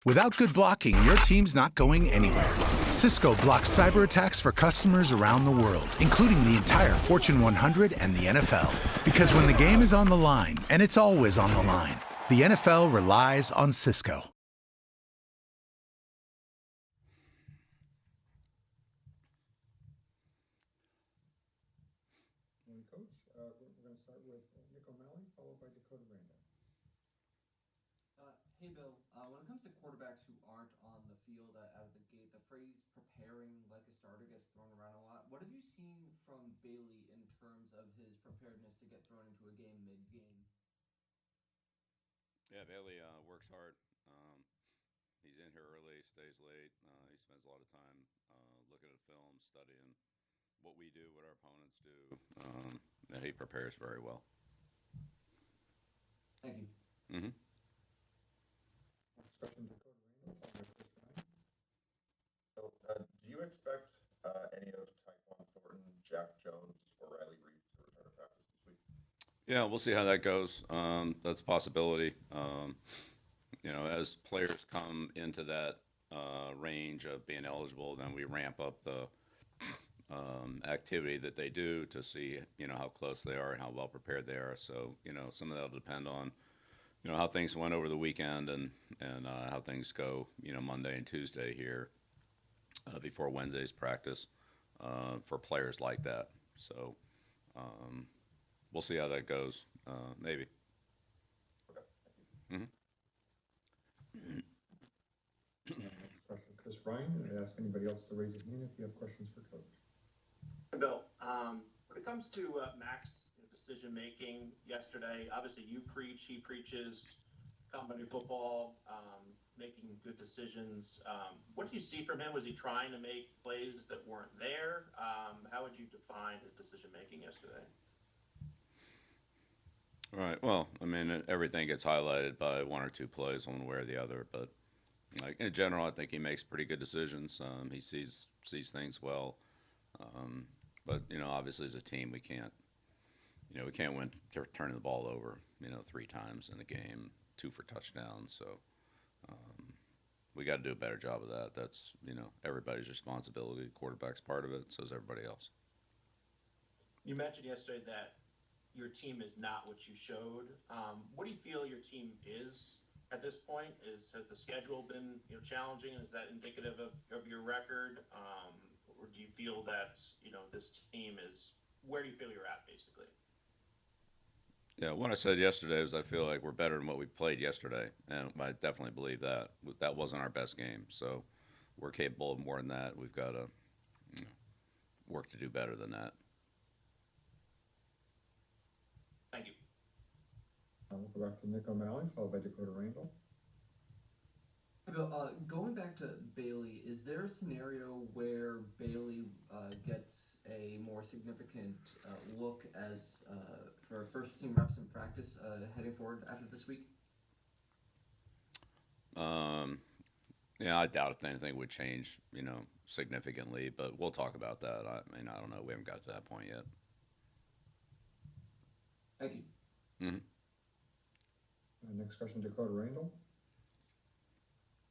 Without good blocking, your team's not going anywhere. Cisco blocks cyber attacks for customers around the world, including the entire Fortune 100 and the NFL. Because when the game is on the line, and it's always on the line, the NFL relies on Cisco. Coach, we're going to start with Nick O'Malley, followed by Dakota Randall. Hey, Bill. When it comes to quarterbacks who aren't on the field out of the gate, the phrase preparing like a starter gets thrown around a lot. What have you seen from Bailey in terms of his preparedness to get thrown into a game mid-game? Yeah, Bailey works hard. He's in here early, stays late. He spends a lot of time looking at film, studying what we do, what our opponents do, and he prepares very well. Thank you. Mm-hmm. Next question, Dakota Randall, followed by Chris Ryan. So, do you expect any of Tyquan Thornton, Jack Jones, or Riley Reed to return to practice this week? Yeah, we'll see how that goes. That's a possibility. As players come into that range of being eligible, then we ramp up the activity that they do to see, how close they are and how well prepared they are. So, some of that will depend on, how things went over the weekend and how things go, Monday and Tuesday here before Wednesday's practice for players like that. So we'll see how that goes. Maybe. Okay, thank you. Next question, Chris Ryan. I'd ask anybody else to raise a hand if you have questions for Coach. Bill, when it comes to Mac's decision making yesterday, obviously you preach, he preaches company football, making good decisions. What do you see from him? Was he trying to make plays that weren't there? How would you define his decision making yesterday? Right. Well, everything gets highlighted by one or two plays, one way or the other. But in general, I think he makes pretty good decisions. He sees things well. But obviously, as a team, we can't win turning the ball over, 3 times in the game, 2 for touchdowns. So we got to do a better job of that. That's everybody's responsibility. The quarterback's part of it. So is everybody else. You mentioned yesterday that your team is not what you showed. What do you feel your team is at this point? Has the schedule been challenging? Is that indicative of your record? Or do you feel that this team is, where do you feel you're at basically? Yeah, what I said yesterday was I feel like we're better than what we played yesterday, and I definitely believe that. That wasn't our best game, so we're capable of more than that. We've got to work to do better than that. Thank you. We'll go back to Nick O'Malley, followed by Dakota Randall. Bill, going back to Bailey, is there a scenario where Bailey gets a more significant look as for first team reps in practice heading forward after this week? Yeah, I doubt if anything would change, significantly, but we'll talk about that. I don't know. We haven't got to that point yet. Thank you. Mm-hmm. Next question, Dakota Randall.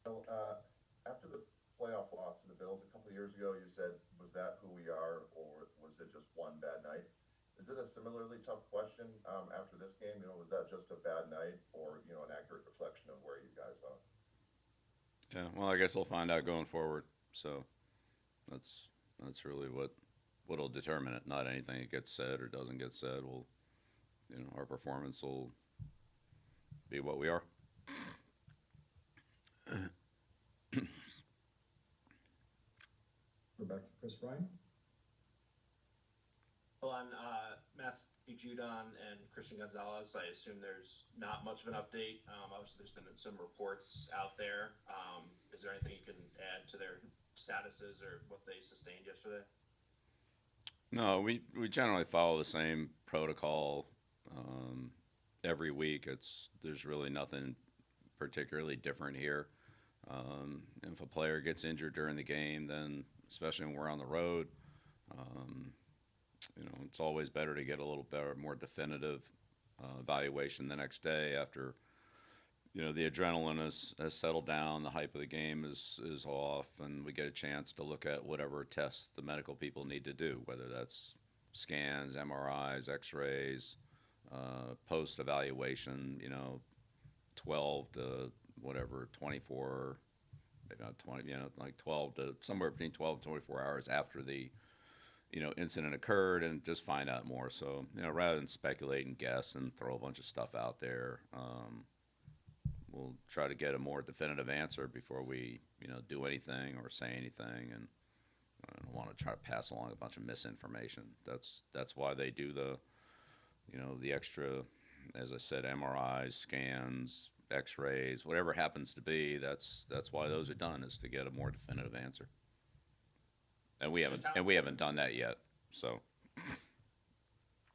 So, after the playoff loss to the Bills a couple of years ago, you said, was that who we are, or was it just one bad night? Is it a similarly tough question after this game? Was that just a bad night, or an accurate reflection of where you guys are? Yeah, well, I guess we'll find out going forward. So that's really what'll determine it. Not anything that gets said or doesn't get said. Our performance will be what we are. Go back to Chris Ryan. Well, on Matthew Judon and Christian Gonzalez, I assume there's not much of an update. Obviously, there's been some reports out there. Is there anything you can add to their statuses or what they sustained yesterday? No, we generally follow the same protocol every week. There's really nothing particularly different here. If a player gets injured during the game, then especially when we're on the road, it's always better to get a little better, more definitive evaluation the next day after the adrenaline has settled down, the hype of the game is off, and we get a chance to look at whatever tests the medical people need to do, whether that's scans, MRIs, X-rays, post evaluation. 12 to whatever 24, maybe not 20, like 12 to somewhere between 12 and 24 hours after the incident occurred, and just find out more. So rather than speculate and guess and throw a bunch of stuff out there. We'll try to get a more definitive answer before we, do anything or say anything, and I don't want to try to pass along a bunch of misinformation. That's why they do the extra, as I said, MRIs, scans, X-rays, whatever it happens to be. That's why those are done, is to get a more definitive answer. And we haven't done that yet. So.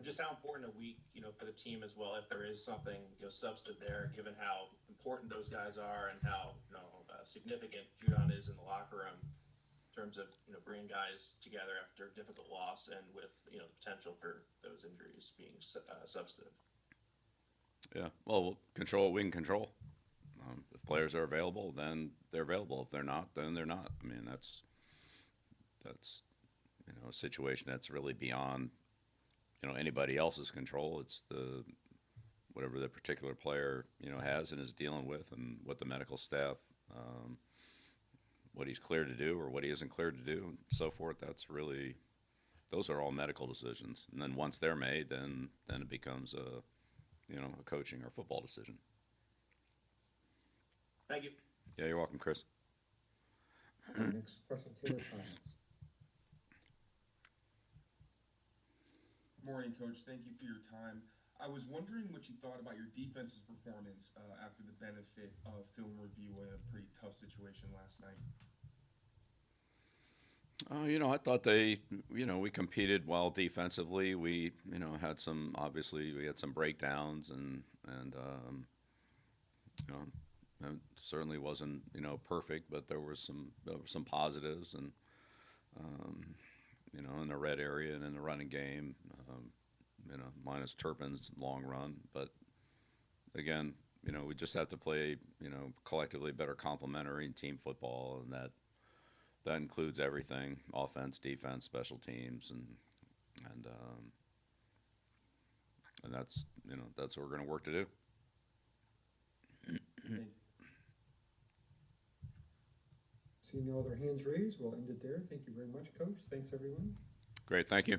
Just how important a week, for the team as well, if there is something, substantive there, given how important those guys are and how, significant Judon is in the locker room in terms of, bringing guys together after a difficult loss and with, the potential for those injuries being substantive. Yeah, well, we'll control what we can control. If players are available, then they're available. If they're not, then they're not. I mean, that's a situation that's really beyond anybody else's control. It's whatever the particular player has and is dealing with, and what the medical staff, what he's cleared to do or what he isn't cleared to do, and so forth. Those are all medical decisions. And then once they're made, then it becomes a coaching or football decision. Thank you. Yeah, you're welcome, Chris. Next question, Taylor Thomas. Morning, Coach. Thank you for your time. I was wondering what you thought about your defense's performance after the benefit of film review in a pretty tough situation last night. I thought we competed well defensively. We, obviously we had some breakdowns, and it certainly wasn't, perfect, but there were some positives, and, in the red area and in the running game, minus Turpin's long run. But again, we just have to play, collectively better complementary and team football, and that includes everything: offense, defense, special teams, and that's that's what we're going to work to do. See no other hands raised. We'll end it there. Thank you very much, Coach. Thanks, everyone. Great, thank you.